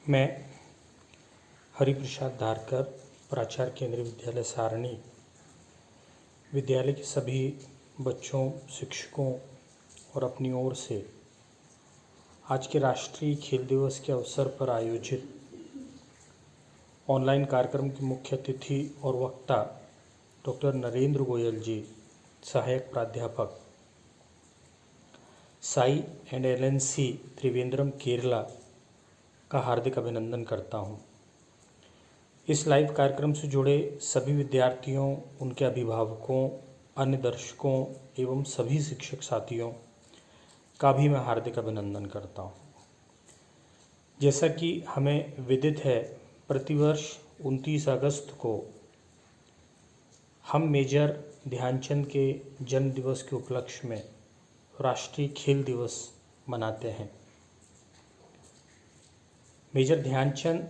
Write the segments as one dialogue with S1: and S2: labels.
S1: मैं हरिप्रसाद धारकर, प्राचार्य केंद्रीय विद्यालय सारणी, विद्यालय के सभी बच्चों, शिक्षकों और अपनी ओर से आज के राष्ट्रीय खेल दिवस के अवसर पर आयोजित ऑनलाइन कार्यक्रम के मुख्य अतिथि और वक्ता डॉक्टर नरेंद्र गोयल जी, सहायक प्राध्यापक, साई एंड एलएनसी त्रिवेंद्रम, केरला का हार्दिक अभिनंदन करता हूं। इस लाइव कार्यक्रम से जुड़े सभी विद्यार्थियों, उनके अभिभावकों, अन्य दर्शकों एवं सभी शिक्षक साथियों का भी मैं हार्दिक अभिनंदन करता हूं। जैसा कि हमें विदित है, प्रतिवर्ष 29 अगस्त को हम मेजर ध्यानचंद के जन्म दिवस के उपलक्ष्य में राष्ट्रीय खेल दिवस मनाते हैं। मेजर ध्यानचंद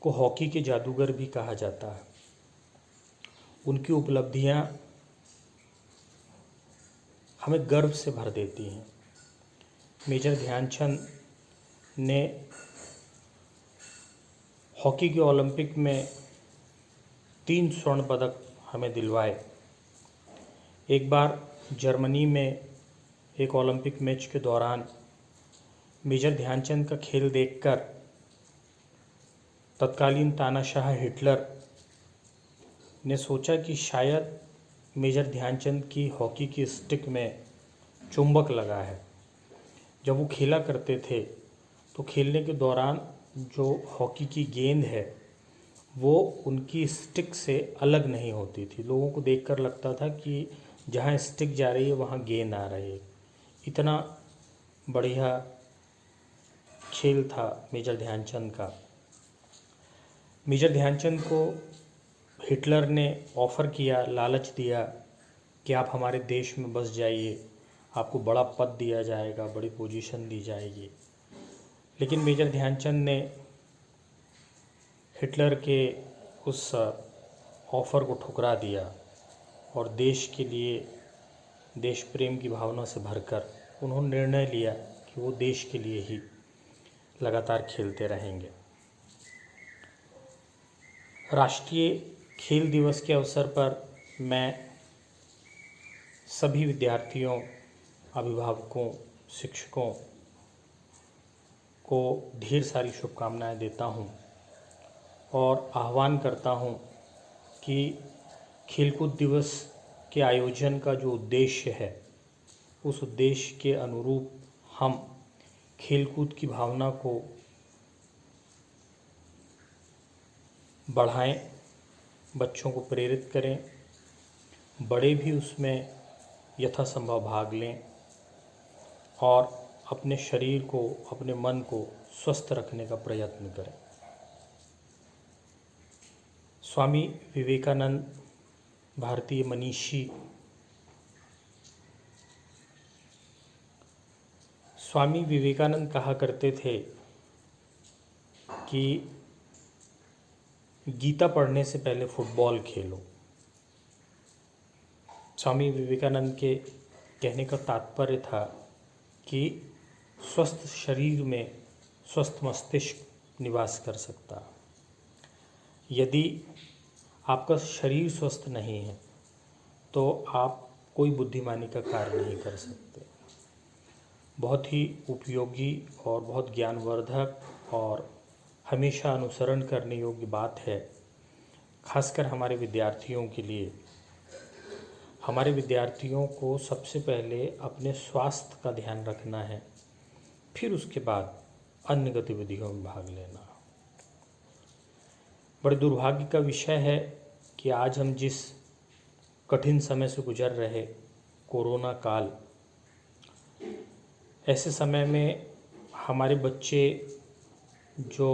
S1: को हॉकी के जादूगर भी कहा जाता है। उनकी उपलब्धियां हमें गर्व से भर देती हैं। मेजर ध्यानचंद ने हॉकी के ओलंपिक में 3 स्वर्ण पदक हमें दिलवाए। एक बार जर्मनी में एक ओलंपिक मैच के दौरान मेजर ध्यानचंद का खेल देखकर तत्कालीन तानाशाह हिटलर ने सोचा कि शायद मेजर ध्यानचंद की हॉकी की स्टिक में चुंबक लगा है। जब वो खेला करते थे तो खेलने के दौरान जो हॉकी की गेंद है वो उनकी स्टिक से अलग नहीं होती थी। लोगों को देखकर लगता था कि जहाँ स्टिक जा रही है वहाँ गेंद आ रही है। इतना बढ़िया खेल था मेजर ध्यानचंद का। मेजर ध्यानचंद को हिटलर ने ऑफ़र किया, लालच दिया कि आप हमारे देश में बस जाइए, आपको बड़ा पद दिया जाएगा, बड़ी पोजीशन दी जाएगी। लेकिन मेजर ध्यानचंद ने हिटलर के उस ऑफ़र को ठुकरा दिया और देश के लिए, देश प्रेम की भावना से भरकर उन्होंने निर्णय लिया कि वो देश के लिए ही लगातार खेलते रहेंगे। राष्ट्रीय खेल दिवस के अवसर पर मैं सभी विद्यार्थियों, अभिभावकों, शिक्षकों को ढेर सारी शुभकामनाएं देता हूं और आह्वान करता हूं कि खेलकूद दिवस के आयोजन का जो उद्देश्य है, उस उद्देश्य के अनुरूप हम खेलकूद की भावना को बढ़ाएं, बच्चों को प्रेरित करें, बड़े भी उसमें यथासंभव भाग लें और अपने शरीर को, अपने मन को स्वस्थ रखने का प्रयत्न करें। स्वामी विवेकानंद, भारतीय मनीषी, स्वामी विवेकानंद कहा करते थे कि गीता पढ़ने से पहले फुटबॉल खेलो। स्वामी विवेकानंद के कहने का तात्पर्य था कि स्वस्थ शरीर में स्वस्थ मस्तिष्क निवास कर सकता। यदि आपका शरीर स्वस्थ नहीं है तो आप कोई बुद्धिमानी का कार्य नहीं कर सकते। बहुत ही उपयोगी और बहुत ज्ञानवर्धक और हमेशा अनुसरण करने योग्य बात है, खासकर हमारे विद्यार्थियों के लिए। हमारे विद्यार्थियों को सबसे पहले अपने स्वास्थ्य का ध्यान रखना है, फिर उसके बाद अन्य गतिविधियों में भाग लेना। बड़े दुर्भाग्य का विषय है कि आज हम जिस कठिन समय से गुजर रहे, कोरोना काल, ऐसे समय में हमारे बच्चे जो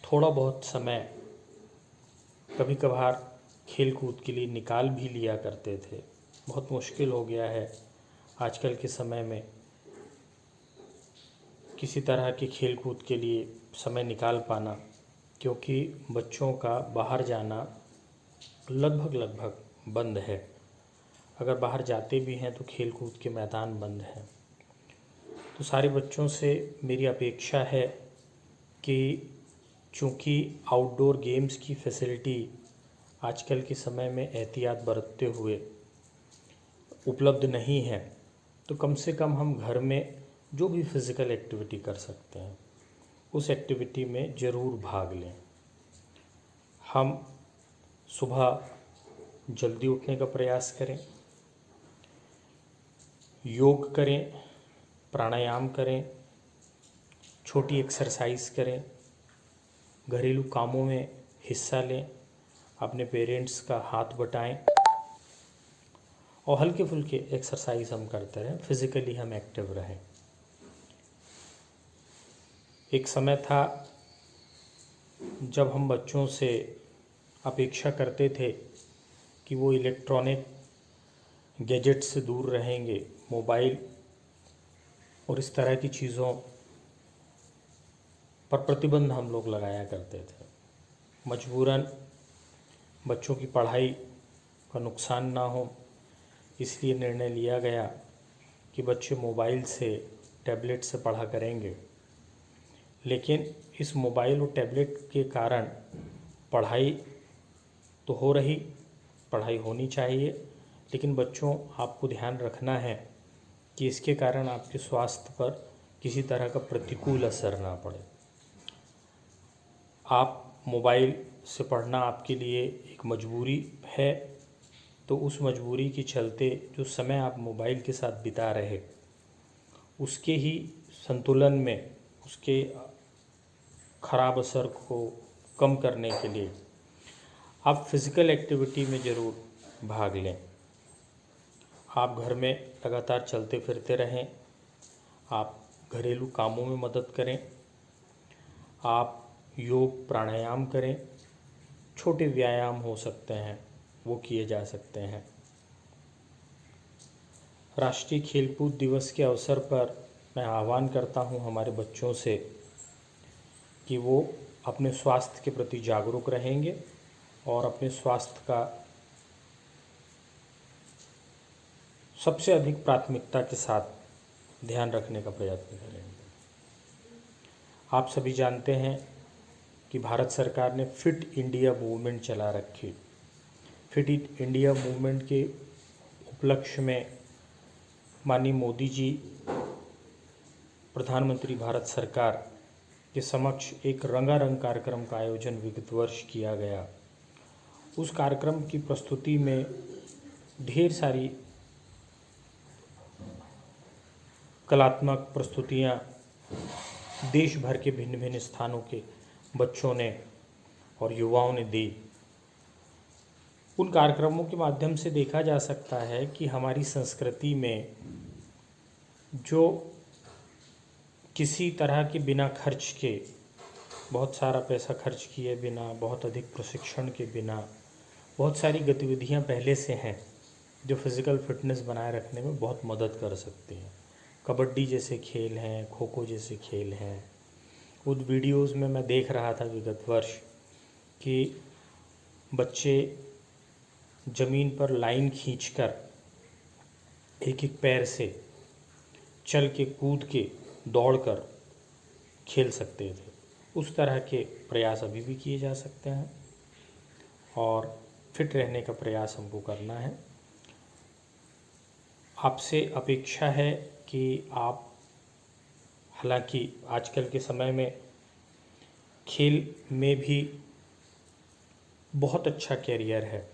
S1: थोड़ा बहुत समय कभी कभार खेल कूद के लिए निकाल भी लिया करते थे, बहुत मुश्किल हो गया है आजकल के समय में किसी तरह के खेल कूद के लिए समय निकाल पाना, क्योंकि बच्चों का बाहर जाना लगभग बंद है। अगर बाहर जाते भी हैं तो खेल कूद के मैदान बंद हैं। तो सारे बच्चों से मेरी अपेक्षा है कि चूँकि आउटडोर गेम्स की फैसिलिटी आजकल के समय में एहतियात बरतते हुए उपलब्ध नहीं है, तो कम से कम हम घर में जो भी फिज़िकल एक्टिविटी कर सकते हैं उस एक्टिविटी में ज़रूर भाग लें। हम सुबह जल्दी उठने का प्रयास करें, योग करें, प्राणायाम करें, छोटी एक्सरसाइज करें, घरेलू कामों में हिस्सा लें, अपने पेरेंट्स का हाथ बटाएं और हल्के फुल्के एक्सरसाइज हम करते रहें, फिज़िकली हम एक्टिव रहें। एक समय था जब हम बच्चों से अपेक्षा करते थे कि वो इलेक्ट्रॉनिक गैजेट से दूर रहेंगे, मोबाइल और इस तरह की चीज़ों पर प्रतिबंध हम लोग लगाया करते थे। मजबूरन बच्चों की पढ़ाई का नुकसान ना हो, इसलिए निर्णय लिया गया कि बच्चे मोबाइल से, टैबलेट से पढ़ा करेंगे। लेकिन इस मोबाइल और टैबलेट के कारण पढ़ाई तो हो रही, पढ़ाई होनी चाहिए, लेकिन बच्चों आपको ध्यान रखना है कि इसके कारण आपके स्वास्थ्य पर किसी तरह का प्रतिकूल असर ना पड़े। आप मोबाइल से पढ़ना आपके लिए एक मजबूरी है, तो उस मजबूरी के चलते जो समय आप मोबाइल के साथ बिता रहे उसके ही संतुलन में, उसके ख़राब असर को कम करने के लिए आप फिज़िकल एक्टिविटी में ज़रूर भाग लें। आप घर में लगातार चलते फिरते रहें, आप घरेलू कामों में मदद करें, आप योग प्राणायाम करें, छोटे व्यायाम हो सकते हैं वो किए जा सकते हैं। राष्ट्रीय खेलकूद दिवस के अवसर पर मैं आह्वान करता हूं हमारे बच्चों से कि वो अपने स्वास्थ्य के प्रति जागरूक रहेंगे और अपने स्वास्थ्य का सबसे अधिक प्राथमिकता के साथ ध्यान रखने का प्रयत्न करेंगे। आप सभी जानते हैं कि भारत सरकार ने फिट इंडिया मूवमेंट चला रखी। फिट इंडिया मूवमेंट के उपलक्ष्य में माननीय मोदी जी, प्रधानमंत्री भारत सरकार के समक्ष एक रंगारंग कार्यक्रम का आयोजन विगत वर्ष किया गया। उस कार्यक्रम की प्रस्तुति में ढेर सारी कलात्मक प्रस्तुतियाँ देश भर के भिन्न भिन्न स्थानों के बच्चों ने और युवाओं ने दी। उन कार्यक्रमों के माध्यम से देखा जा सकता है कि हमारी संस्कृति में जो किसी तरह के बिना खर्च के, बहुत सारा पैसा खर्च किए बिना, बहुत अधिक प्रशिक्षण के बिना बहुत सारी गतिविधियां पहले से हैं जो फिज़िकल फिटनेस बनाए रखने में बहुत मदद कर सकती हैं। कबड्डी जैसे खेल हैं, खो खो जैसे खेल हैं। उन वीडियोज़ में मैं देख रहा था विगत वर्ष कि बच्चे ज़मीन पर लाइन खींचकर एक एक पैर से चल के, कूद के, दौड़कर खेल सकते थे। उस तरह के प्रयास अभी भी किए जा सकते हैं और फिट रहने का प्रयास हमको करना है। आपसे अपेक्षा है कि आप, हालांकि आजकल के समय में खेल में भी बहुत अच्छा कैरियर है।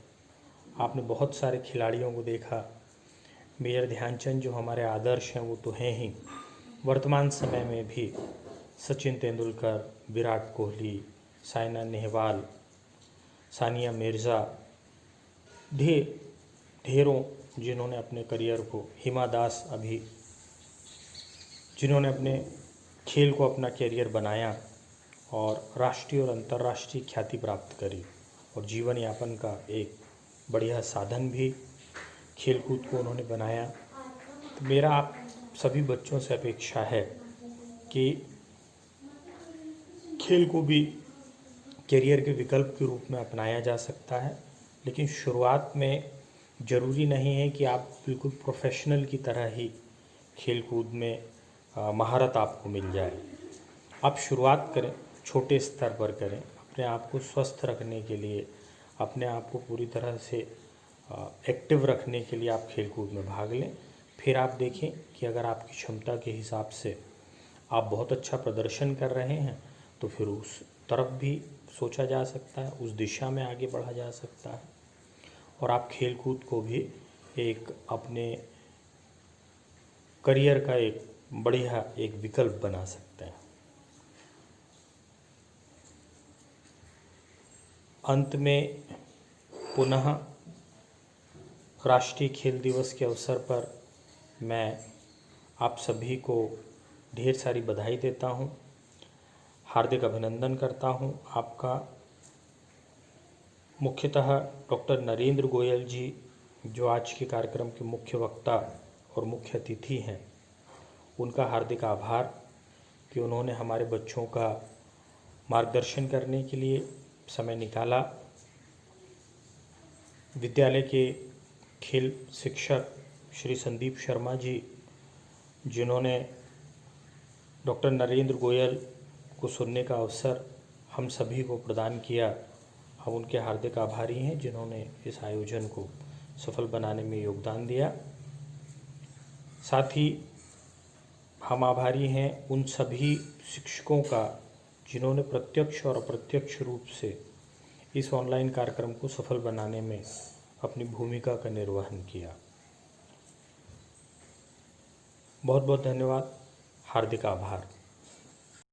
S1: आपने बहुत सारे खिलाड़ियों को देखा। मेजर ध्यानचंद जो हमारे आदर्श हैं वो तो हैं ही, वर्तमान समय में भी सचिन तेंदुलकर, विराट कोहली, साइना नेहवाल, सानिया मिर्ज़ा, ढेरों जिन्होंने अपने करियर को, हिमा दास अभी, जिन्होंने अपने खेल को अपना कैरियर बनाया और राष्ट्रीय और अंतर्राष्ट्रीय ख्याति प्राप्त करी और जीवन यापन का एक बढ़िया साधन भी खेलकूद को उन्होंने बनाया। तो मेरा आप सभी बच्चों से अपेक्षा है कि खेल को भी कैरियर के विकल्प के रूप में अपनाया जा सकता है, लेकिन शुरुआत में ज़रूरी नहीं है कि आप बिल्कुल प्रोफेशनल की तरह ही खेल कूद में महारत आपको मिल जाए। आप शुरुआत करें, छोटे स्तर पर करें। अपने आप को स्वस्थ रखने के लिए, अपने आप को पूरी तरह से एक्टिव रखने के लिए आप खेलकूद में भाग लें। फिर आप देखें कि अगर आपकी क्षमता के हिसाब से आप बहुत अच्छा प्रदर्शन कर रहे हैं तो फिर उस तरफ भी सोचा जा सकता है, उस दिशा में आगे बढ़ा जा सकता है और आप खेलकूद को भी एक अपने करियर का एक बढ़िया एक विकल्प बना सकते हैं। अंत में पुनः राष्ट्रीय खेल दिवस के अवसर पर मैं आप सभी को ढेर सारी बधाई देता हूं, हार्दिक अभिनंदन करता हूं। आपका मुख्यतः डॉक्टर नरेंद्र गोयल जी, जो आज के कार्यक्रम के मुख्य वक्ता और मुख्य अतिथि हैं, उनका हार्दिक आभार कि उन्होंने हमारे बच्चों का मार्गदर्शन करने के लिए समय निकाला। विद्यालय के खेल शिक्षक श्री संदीप शर्मा जी, जिन्होंने डॉक्टर नरेंद्र गोयल को सुनने का अवसर हम सभी को प्रदान किया, हम उनके हार्दिक आभारी हैं जिन्होंने इस आयोजन को सफल बनाने में योगदान दिया। साथ ही हम आभारी हैं उन सभी शिक्षकों का जिन्होंने प्रत्यक्ष और अप्रत्यक्ष रूप से इस ऑनलाइन कार्यक्रम को सफल बनाने में अपनी भूमिका का निर्वहन किया। बहुत बहुत धन्यवाद, हार्दिक आभार।